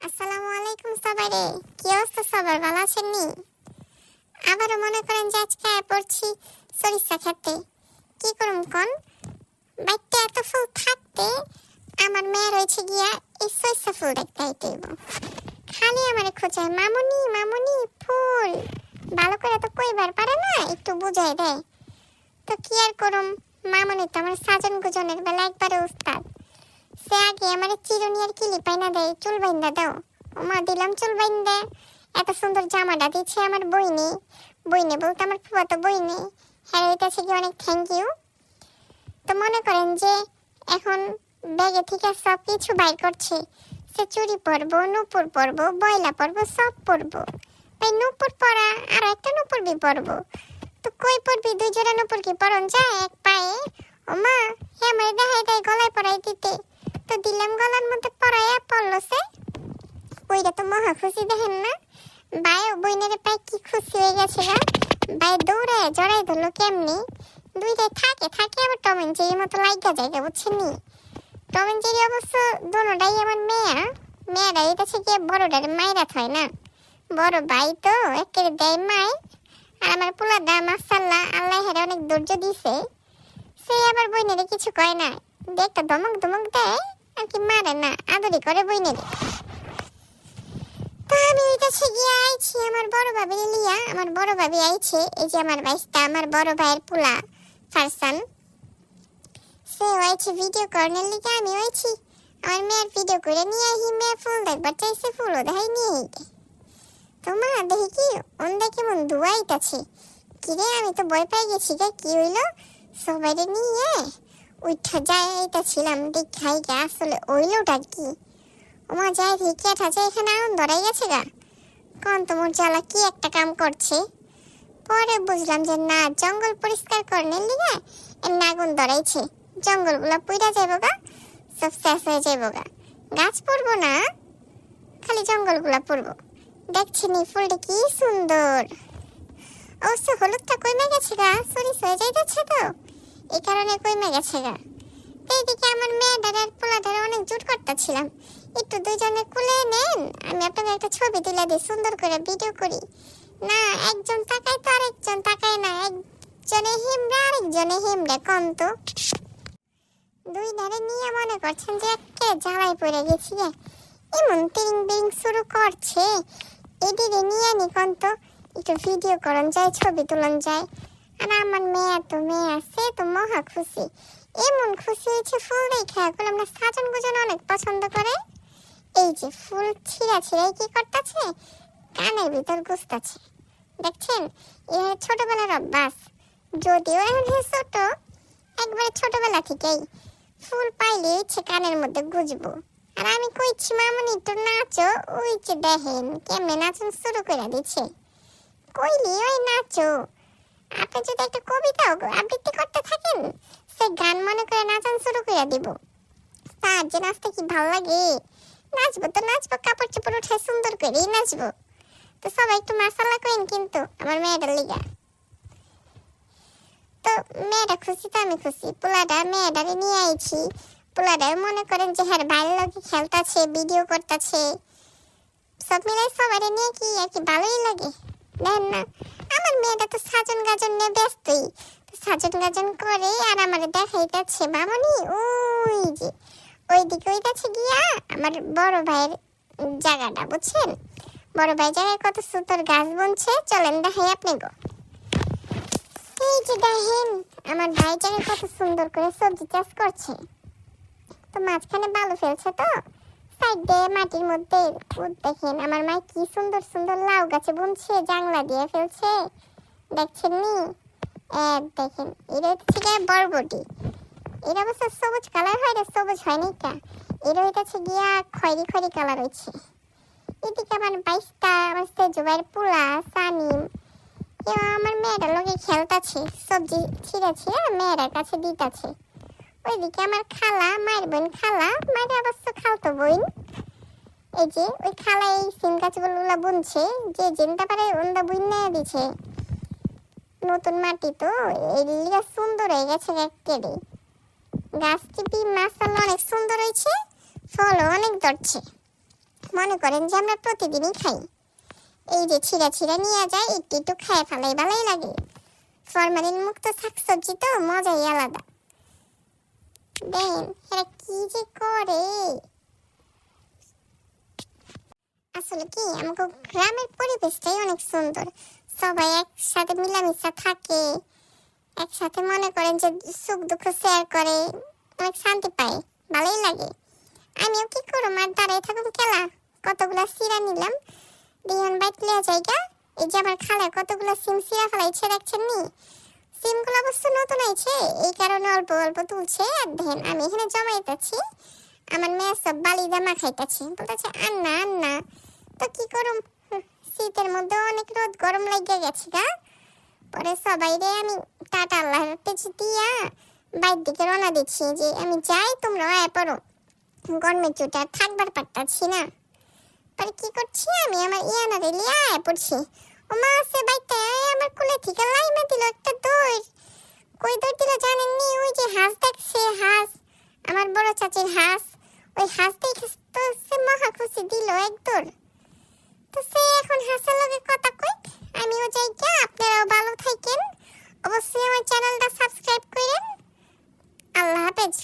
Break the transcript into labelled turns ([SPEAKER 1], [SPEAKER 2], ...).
[SPEAKER 1] আসসালামু আলাইকুম সবাইরে। কি অবস্থা সবার, ভালো আছেন নি? আবারও মনে করেন যে আজকে পড়ছি সরিষা খেতে। কি করুম কোন বাইতে এত ফুল থাকতে আমার মেয়ে রয়েছে গিয়া এই সরিষা ফুল দেখতে আইতেইব। খালি আমারে খোঁজায়, মামুনি মামুনি ফুল। ভালো করে তো কইবার পারে না, একটু বুঝাই দেয়। তো কি আর করুম, মামুনি তো আমার সাজন গুজনের বেলা একবারে উস্তাদ। সে আগে আমার চিরুনি আর কিলি পাইনা দেয়, চুল বাইন্দা দাও। ওমা দিলাম চুল বাইন্দা। এত সুন্দর জামাটা দিচ্ছে আমার বইনে। বইনে বলতে আমার ফুফাতো বইনে। হ্যাঁ, এর কাছে কি অনেক থ্যাংক ইউ। তো মনে করেন যে এখন ব্যাগে থেকে সব কিছু বাইর করছে। সে চুড়ি পরবো, নুপুর পরবো, বয়লা পরবো, সব পরবো। তাই নুপুর পরা আর একটা নুপুর বি পরবো। তো কই পরবি, দুই জোড়া নুপুর কি পরন যায় এক পায়ে? ওমা হে আমার দেখাই দেয় গলায় পরাই দিতে। তো দিলাম গলার মধ্যে পরাইয়া পড়লো সে। ওইটা তো মহা খুশি, দেখেন না? বায়ে বইনের পায়ে কি খুশি হয়ে গেছে গা। বায়ে দৌড়ায় জড়াই ধরলো কেমনি। দুইটাই থাকে থাকে আবার টম এন্ড জেরির মতো লাইগা জায়গা, বুঝছেন নি? টম এন্ড জেরি অবশ্য দোনোটাই আমার মেয়েরা এটা থেকে বড়টার মায়েরা হয় না। বড় ভাই তো একেবারে দেয় মায়। আর আমার পোলাদা মাশাআল্লাহ আল্লাহ হেরে অনেক ধৈর্য দিছে। সে আবার বইনেরে কিছু কয় না, একটা ধমক ধমক দেয় আর কি, মারে না, আদরি করে বইনেরে। তো আমি ওই কাছে গিয়ে আইছি আমার বড় ভাবির লিয়া। আমার বড় ভাবি আইছে, এই যে আমার বাইস্তা, আমার বড় ভাইয়ের পোলা ফারসান। সে আইছে ভিডিও কর্নের লিগে, আমি আইছি আমার মেয়ের ভিডিও করে নিয়ে আহি। মেয়ে ফুল দেখবার চাইছে, ফুলও দেখাই নিয়ে আইতে। তোমা দেখি কি ওন্দা কেমন ধুয়াইতাছে। কিরে আমি তো ভয় পাই গেছি গা, কি হইলো? সবাইরে নিয়ে উঠা যাইতাছিলাম, দেখাই গে আসলে ওইলোটা কি। ওমা যাই দেখি আছে এখানে আগুন ধরাই গেছে গা। কোন তোমার জ্বালা কি একটা কাম করছে। পরে বুঝলাম যে না, জঙ্গল পরিষ্কার করনের লিগে এমনি আগুন ধরাইছে। জঙ্গলগুলা পুইরা যাইব গা, সব শেষ হয়ে যাইব গা। গাছ পড়বো না, খালি জঙ্গলগুলা পড়বো। দেখছেন এই ফুলটা কি সুন্দর। অবশ্য হলুদটা কইমে গেছে গা, সরিষ হয়ে যাইতেছে তো এই কারণে কইমে গেছে গা। এইদিকে আমার মেয়েটার আর পোলাটার অনেক জোর করতেছিলাম, একটু দুইজনে কুলে নেন, আমি আপনাদের একটা ছবি তুলে দিই, সুন্দর করে ভিডিও করি। না, একজন তাকায় তো আরেকজন তাকায় না, একজনে হিমড়ে আরেকজনে হিমড়ে। কম তো দুই ধারে নিয়ে মনে করছেন যে একে জ্বালাই পড়ে গেছি গে। এমন তিরিং বিরিং শুরু করছে, এদিকে নিয়ে নি কন তো একটু ভিডিও করন যায়, ছবি তুলন যায়। আর আমার মেয়ে আছে তো মহা খুশি। এমন খুশি হয়েছে ফুল দেখে। এখন আমরা সাজন গুজন অনেক পছন্দ করে। এই যে ফুল ছিঁড়া ছিঁড়াই কি করতেছে, কানের ভিতর গুছতাছে। দেখছেন, এর ছোটবেলার অভ্যাস। যদিও এখন ছোট, একবারে ছোটবেলা থেকেই ফুল পাইলে ইচ্ছে কানের মধ্যে গুজবো। আর আমি কইছি মামুনি একটু নাচো, ওই যে দেখেন কেমনে নাচন শুরু করে দিচ্ছে। কইলি ওই নাচো। আপনি যদি একটা কবিতা আবৃত্তি করতে থাকেন, সে গান মনে করে নাচন শুরু করে দিব। তার যে নাচতে কি ভালো লাগে। নাচবো তো নাচবো, কাপড় চোপড় উঠে সুন্দর করেই নাচবো। তো সবাই একটু মাশাআল্লাহ করেন কিন্তু আমার মেয়েটার লিগা। তো মেয়েটা খুশি তো আমি খুশি। পোলাটা মেয়েটারে নিয়ে আইছি। পোলাটা মনে করেন যে হ্যাঁ ভালো লাগে, খেলতাছে, ভিডিও করতেছে, সব মিলাই সবাই নিয়ে কি আর কি ভালোই লাগে। দেখেন না, আমার মেয়েটা তো সাজন গাজন নিয়ে ব্যস্তই। সাজন গাজন করে আর আমার দেখাইতেছে মামনি ওই যে ওইদিকে ওইটাছে গিয়া আমার বড় ভাইয়ের জায়গাটা, বুঝছেন? বড় ভাই জায়গায় কত সুন্দর গাছ বুনছে, চলেন দেখাই আপনি গো। এই যে দেখেন আমার ভাই জায়গায় কত সুন্দর করে সবজি চাষ করছে। তো মাঝখানে বালু ফেলছে, তো সাইড দিয়ে মাটির মধ্যে দেখেন আমার মা কি সুন্দর সুন্দর লাউ গাছে বুনছে, জাংলা দিয়ে ফেলছে। দেখছেন নি? দেখেন এটা হচ্ছে বরবটি। এটা অবশ্য সবুজ কালার হয়, এটা সবুজ হয়নি কা, এটা হইতেছে গিয়া খয়েরি খয়েরি কালার হয়েছে। এদিকে আমার বাইস্তা, আমার জুবাইয়ের পোলা সানিম, আমার মেয়েটার লোকে খেলতাছে, সবজি ছিঁড়ে ছিঁড়ে মেয়েটার কাছে দিতাছে। ওইদিকে আমার খালা, মায়ের বোন খালা, মায়ের অবশ্য খালতো বোন, এই যে ওই খালা এই সিম গাছগুলো বুনছে, যে জিনটা পারে ওন্দা বুন নিয়ে দিছে। নতুন মাটি তো এলিগা সুন্দর হয়ে গেছে একেবারে। গাছটি মাশাআল্লাহ অনেক সুন্দর হয়েছে, ফলও অনেক ধরছে। মনে করেন যে আমরা প্রতিদিনই খাই। এই যে ছিঁড়া ছিঁড়া নিয়ে যায়, একটু একটু খায় ফেলাই ভালোই লাগে। ফরমালিন মুক্ত শাকসবজি তো মজাই আলাদা। দেন এরা কি যে করে। আসলে কি আমাকে গ্রামের পরিবেশটাই অনেক সুন্দর। সবাই একসাথে মিলামিশা থাকে, একসাথে মনে করেন যে সুখ দুঃখ শেয়ার করে, অনেক শান্তি পায়, ভালোই লাগে। আমিও কি করবো, আর দাঁড়াই থাকুন খেলা। কতগুলা সিরা নিলাম, দিহান বাইট লিয়া জায়গা। এই যে আমার খালার কতগুলো সিম সিরা ফেলাইছে দেখছেন নি। সিমগুলো অবশ্য নতুন আইছে, এই কারণে অল্প অল্প তুলছে। আর দেখেন আমি এখানে জমাইতেছি, আমার মেয়ে সব বালি জামা খাইতেছে, বলতেছে আন্না আন্না। তো কি করুম, শীতের মধ্যে অনেক রোদ গরম লাগিয়ে গেছে গা। পরে সবাই রে আমি টাটা আল্লাহর পেছি দিয়া বাইর দিকে রওনা দিচ্ছি, যে আমি যাই তোমরা আয় পড়ো। গরমের চোটে আর থাকবার পারতাছি না। পরে কি করছি, আমি আমার ইয়ানারে লিয়ে আয় পড়ছি। ও মা সে বাইতে আমার কোলে থেকে লাইমা দিল একটা দৌড়। কই দৌড় দিল জানেন নি, ওই যে হাঁস দেখছে, হাঁস, আমার বড় চাচির হাঁস। ওই হাঁস দেখে তো সে মহা খুশি দিল এক দৌড়। তো সে এখন হাঁসের লগে কথা কই। আমিও যাই গিয়া, আপনারাও ভালো থাকেন, অবশ্যই আমার চ্যানেলটা সাবস্ক্রাইব করেন। আল্লাহ হাফেজ।